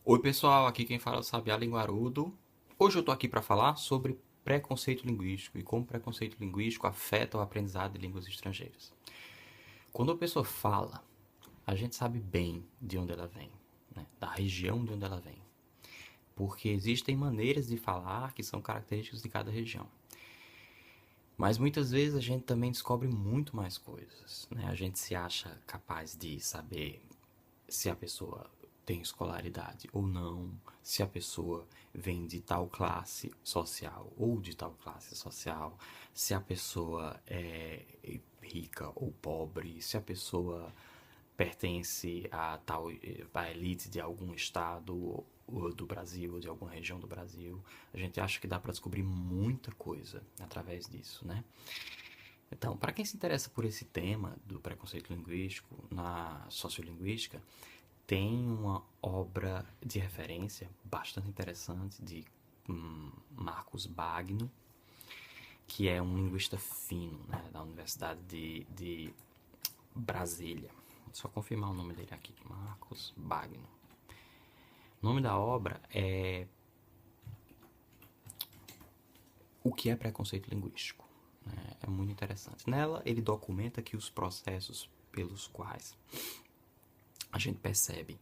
Oi pessoal, aqui quem fala é o Sabiá Linguarudo. Hoje eu tô aqui para falar sobre preconceito linguístico e como preconceito linguístico afeta o aprendizado de línguas estrangeiras. Quando a pessoa fala, a gente sabe bem de onde ela vem, né? Da região de onde ela vem. Porque existem maneiras de falar que são características de cada região. Mas muitas vezes a gente também descobre muito mais coisas, né? A gente se acha capaz de saber se a pessoa tem escolaridade ou não, se a pessoa vem de tal classe social ou de tal classe social, se a pessoa é rica ou pobre, se a pessoa pertence a tal a elite de algum estado do Brasil ou de alguma região do Brasil. A gente acha que dá para descobrir muita coisa através disso, né? Então, para quem se interessa por esse tema do preconceito linguístico na sociolinguística, tem uma obra de referência bastante interessante de Marcos Bagno, que é um linguista fino, né, da Universidade de Brasília. Vou só confirmar o nome dele aqui, Marcos Bagno. O nome da obra é O que é preconceito linguístico. É muito interessante. Nela, ele documenta que os processos pelos quais a gente percebe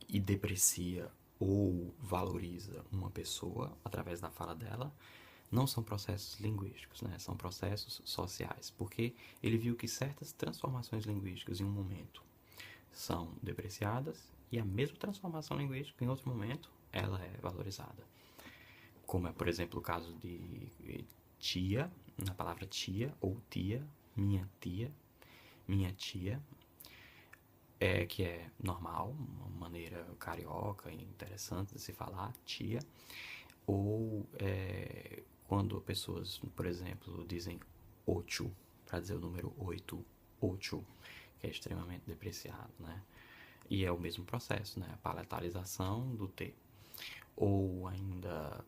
e deprecia ou valoriza uma pessoa através da fala dela, não são processos linguísticos, né? São processos sociais, porque ele viu que certas transformações linguísticas em um momento são depreciadas e a mesma transformação linguística em outro momento ela é valorizada. Como é, por exemplo, o caso de tia, na palavra tia ou tia, minha tia, que é normal, uma maneira carioca e interessante de se falar, tia, ou quando pessoas, por exemplo, dizem ocho, para dizer o número 8, ocho, que é extremamente depreciado, né? E é o mesmo processo, né? A palatalização do T. Ou ainda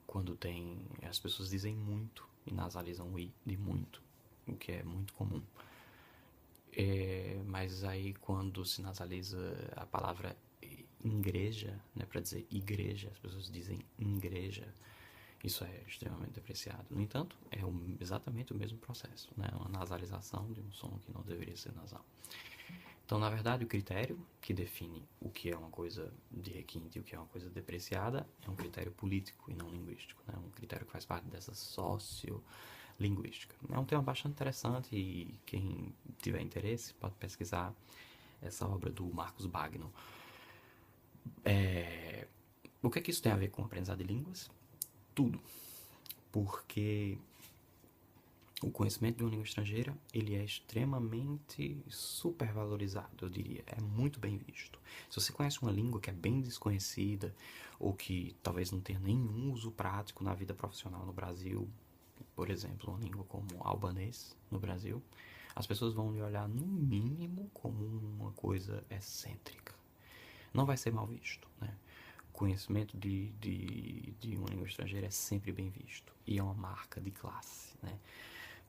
quando tem. As pessoas dizem muito e nasalizam o I de muito, o que é muito comum. Mas aí quando se nasaliza a palavra igreja, né, para dizer igreja, as pessoas dizem igreja. Isso é extremamente depreciado. No entanto, é exatamente o mesmo processo, né? Uma nasalização de um som que não deveria ser nasal. Então, na verdade, o critério que define o que é uma coisa de requinte e o que é uma coisa depreciada é um critério político e não linguístico, né? Um critério que faz parte dessa sociolinguística. É um tema bastante interessante e quem tiver interesse pode pesquisar essa obra do Marcos Bagno. O que é que isso tem a ver com o aprendizado de línguas? Tudo. Porque o conhecimento de uma língua estrangeira, ele é extremamente supervalorizado, eu diria. É muito bem visto. Se você conhece uma língua que é bem desconhecida, ou que talvez não tenha nenhum uso prático na vida profissional no Brasil, por exemplo, uma língua como albanês no Brasil, as pessoas vão lhe olhar no mínimo como uma coisa excêntrica. Não vai ser mal visto, né? O conhecimento de uma língua estrangeira é sempre bem visto. E é uma marca de classe, né?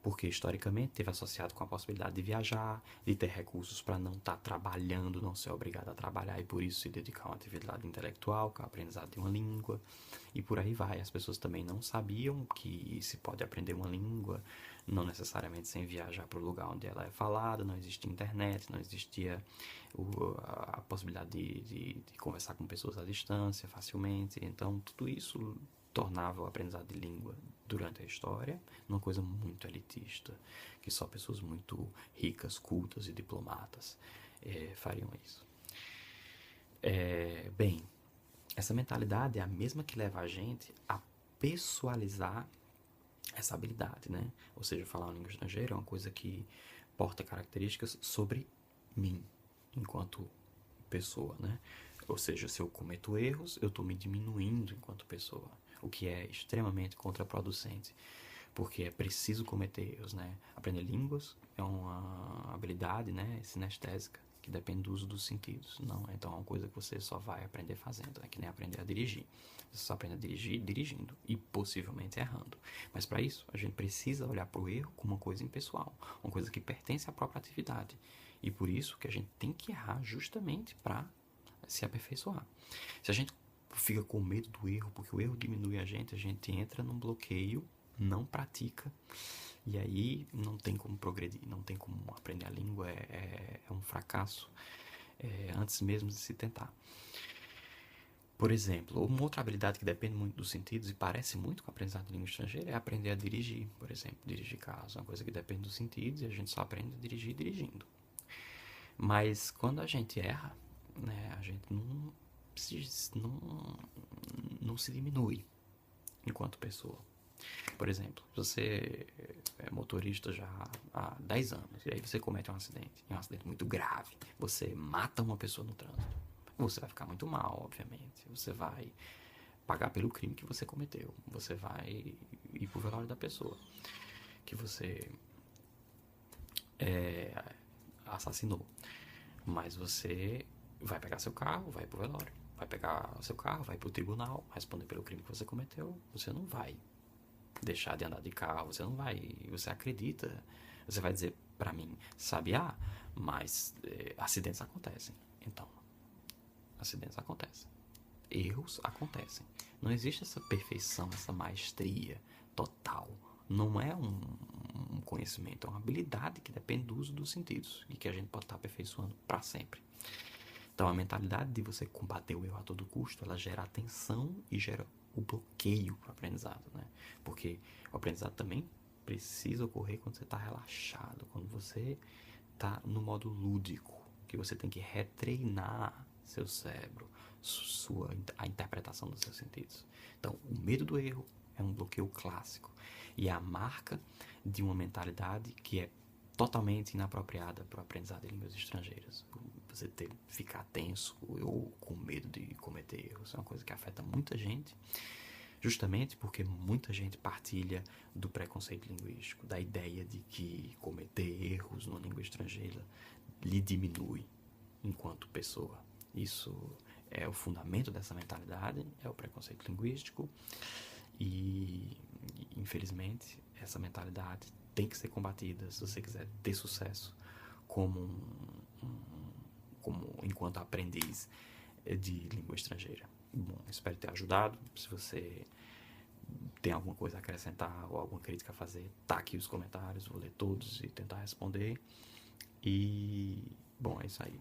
Porque historicamente teve associado com a possibilidade de viajar, de ter recursos para não estar trabalhando, não ser obrigado a trabalhar e por isso se dedicar a uma atividade intelectual, que é o aprendizado de uma língua, e por aí vai. As pessoas também não sabiam que se pode aprender uma língua, não necessariamente sem viajar para o lugar onde ela é falada, não existia internet, não existia a possibilidade de conversar com pessoas à distância facilmente, então tudo isso tornava o aprendizado de língua durante a história uma coisa muito elitista, que só pessoas muito ricas, cultas e diplomatas fariam isso. Bem, essa mentalidade é a mesma que leva a gente a pessoalizar essa habilidade, né? Ou seja, falar uma língua estrangeira é uma coisa que porta características sobre mim, enquanto pessoa, né? Ou seja, se eu cometo erros, eu estou me diminuindo enquanto pessoa, o que é extremamente contraproducente, porque é preciso cometer erros, né? Aprender línguas é uma habilidade, né, sinestésica, que depende do uso dos sentidos, não, então é uma coisa que você só vai aprender fazendo, é que nem aprender a dirigir. Você só aprende a dirigir dirigindo e possivelmente errando. Mas para isso, a gente precisa olhar para o erro como uma coisa impessoal, uma coisa que pertence à própria atividade. E por isso que a gente tem que errar justamente para se aperfeiçoar. Se a gente fica com medo do erro, porque o erro diminui a gente entra num bloqueio, não pratica, e aí não tem como progredir, não tem como aprender a língua, é um fracasso antes mesmo de se tentar. Por exemplo, uma outra habilidade que depende muito dos sentidos e parece muito com a aprendizado de língua estrangeira é aprender a dirigir, por exemplo. Dirigir carros é uma coisa que depende dos sentidos e a gente só aprende a dirigir dirigindo. Mas quando a gente erra, né, a gente não se diminui enquanto pessoa. Por exemplo, você é motorista já há 10 anos e aí você comete um acidente muito grave, você mata uma pessoa no trânsito. Você vai ficar muito mal, obviamente. Você vai pagar pelo crime que você cometeu. Você vai ir pro velório da pessoa que você assassinou. Mas você vai pegar seu carro, vai pro velório. Vai pegar seu carro, vai pro tribunal, responder pelo crime que você cometeu. Você não vai deixar de andar de carro, você não vai... Você acredita, você vai dizer pra mim, sabiá, mas acidentes acontecem. Então, acidentes acontecem. Erros acontecem. Não existe essa perfeição, essa maestria total. Não é um conhecimento, é uma habilidade que depende do uso dos sentidos e que a gente pode estar aperfeiçoando para sempre. Então, a mentalidade de você combater o erro a todo custo, ela gera atenção e gera o bloqueio para o aprendizado, né? Porque o aprendizado também precisa ocorrer quando você está relaxado, quando você está no modo lúdico, que você tem que retreinar seu cérebro, a interpretação dos seus sentidos. Então, o medo do erro é um bloqueio clássico e é a marca de uma mentalidade que é totalmente inapropriada para o aprendizado de línguas estrangeiras. Você ficar tenso ou com medo de cometer erros é uma coisa que afeta muita gente, justamente porque muita gente partilha do preconceito linguístico, da ideia de que cometer erros numa língua estrangeira lhe diminui enquanto pessoa. Isso é o fundamento dessa mentalidade, é o preconceito linguístico e, infelizmente, essa mentalidade tem que ser combatida se você quiser ter sucesso como enquanto aprendiz de língua estrangeira. Bom, espero ter ajudado. Se você tem alguma coisa a acrescentar ou alguma crítica a fazer, tá aqui os comentários, vou ler todos e tentar responder. E, bom, é isso aí.